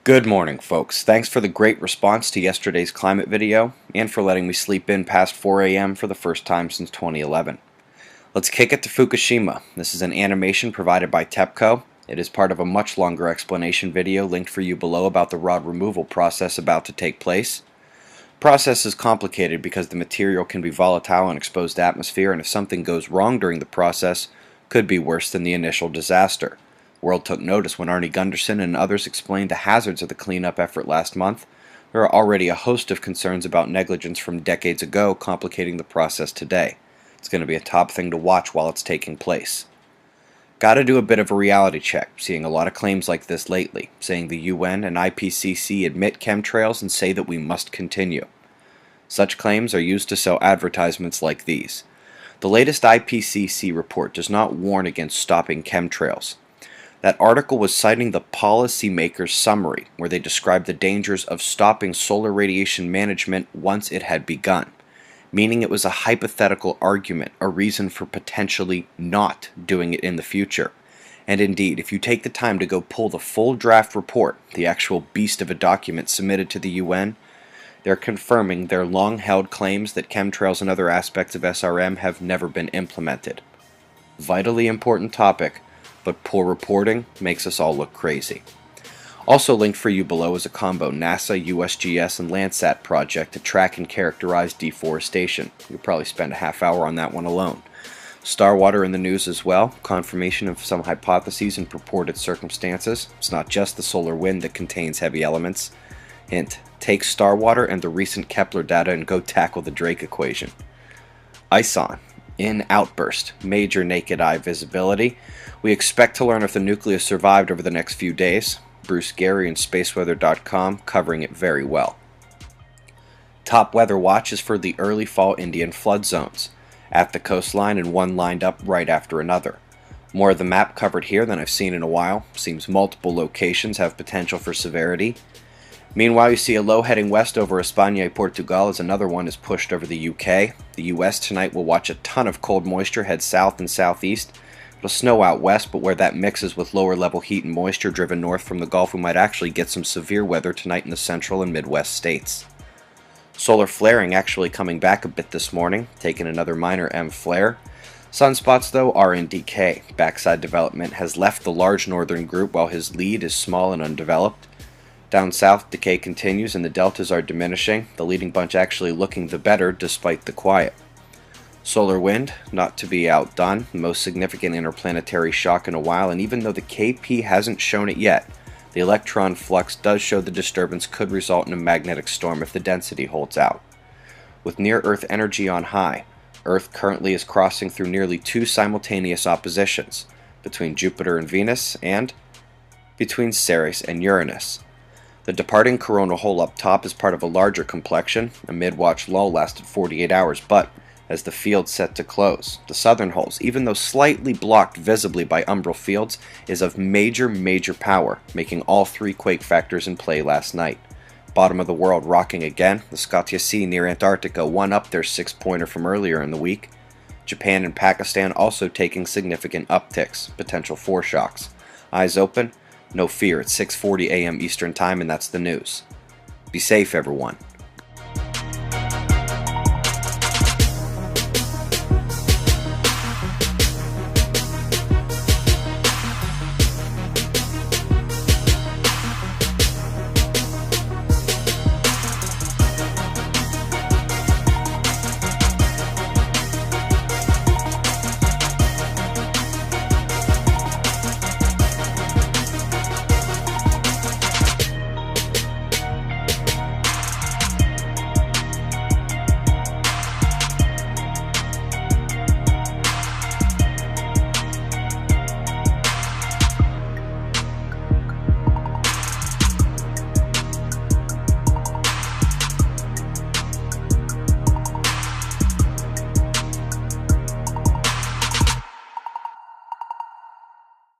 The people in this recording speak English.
Good morning, folks. Thanks for the great response to yesterday's climate video, and for letting me sleep in past 4 a.m. for the first time since 2011. Let's kick it to Fukushima. This is an animation provided by TEPCO. It is part of a much longer explanation video linked for you below about the rod removal process about to take place. The process is complicated because the material can be volatile in exposed atmosphere, and if something goes wrong during the process, could be worse than the initial disaster. World took notice when Arnie Gunderson and others explained the hazards of the cleanup effort last month. There are already a host of concerns about negligence from decades ago complicating the process today. It's going to be a top thing to watch while it's taking place. Gotta do a bit of a reality check, seeing a lot of claims like this lately, saying the UN and IPCC admit chemtrails and say that we must continue. Such claims are used to sell advertisements like these. The latest IPCC report does not warn against stopping chemtrails. That article was citing the policymakers' summary, where they described the dangers of stopping solar radiation management once it had begun, meaning it was a hypothetical argument, a reason for potentially not doing it in the future. And indeed, if you take the time to go pull the full draft report, the actual beast of a document submitted to the UN, they're confirming their long-held claims that chemtrails and other aspects of SRM have never been implemented. Vitally important topic, but poor reporting makes us all look crazy. Also linked for you below is a combo NASA, USGS, and Landsat project to track and characterize deforestation. You'll probably spend a half hour on that one alone. Starwater in the news as well, confirmation of some hypotheses and purported circumstances. It's not just the solar wind that contains heavy elements. Hint, take Starwater and the recent Kepler data and go tackle the Drake equation. ISON. In outburst, major naked eye visibility. We expect to learn if the nucleus survived over the next few days. Bruce Gary and Spaceweather.com covering it very well. Top weather watch is for the early fall Indian flood zones, at the coastline and one lined up right after another. More of the map covered here than I've seen in a while. Seems multiple locations have potential for severity. Meanwhile, you see a low heading west over España, Portugal, as another one is pushed over the UK. The US tonight will watch a ton of cold moisture head south and southeast. It'll snow out west, but where that mixes with lower level heat and moisture driven north from the Gulf, we might actually get some severe weather tonight in the central and midwest states. Solar flaring actually coming back a bit this morning, taking another minor M flare. Sunspots, though, are in decay. Backside development has left the large northern group while his lead is small and undeveloped. Down south, decay continues and the deltas are diminishing, the leading bunch actually looking the better despite the quiet. Solar wind, not to be outdone, the most significant interplanetary shock in a while, and even though the KP hasn't shown it yet, the electron flux does show the disturbance could result in a magnetic storm if the density holds out. With near-Earth energy on high, Earth currently is crossing through nearly two simultaneous oppositions, between Jupiter and Venus, and between Ceres and Uranus. The departing coronal hole up top is part of a larger complexion. A mid-watch lull lasted 48 hours, but as the field set to close, the southern holes, even though slightly blocked visibly by umbral fields, is of major power, making all three quake factors in play last night. Bottom of the world rocking again, the Scotia Sea near Antarctica one up their 6-pointer from earlier in the week. Japan and Pakistan also taking significant upticks, potential foreshocks. Eyes open. No fear, it's 6:40 a.m. Eastern Time, and that's the news. Be safe, everyone.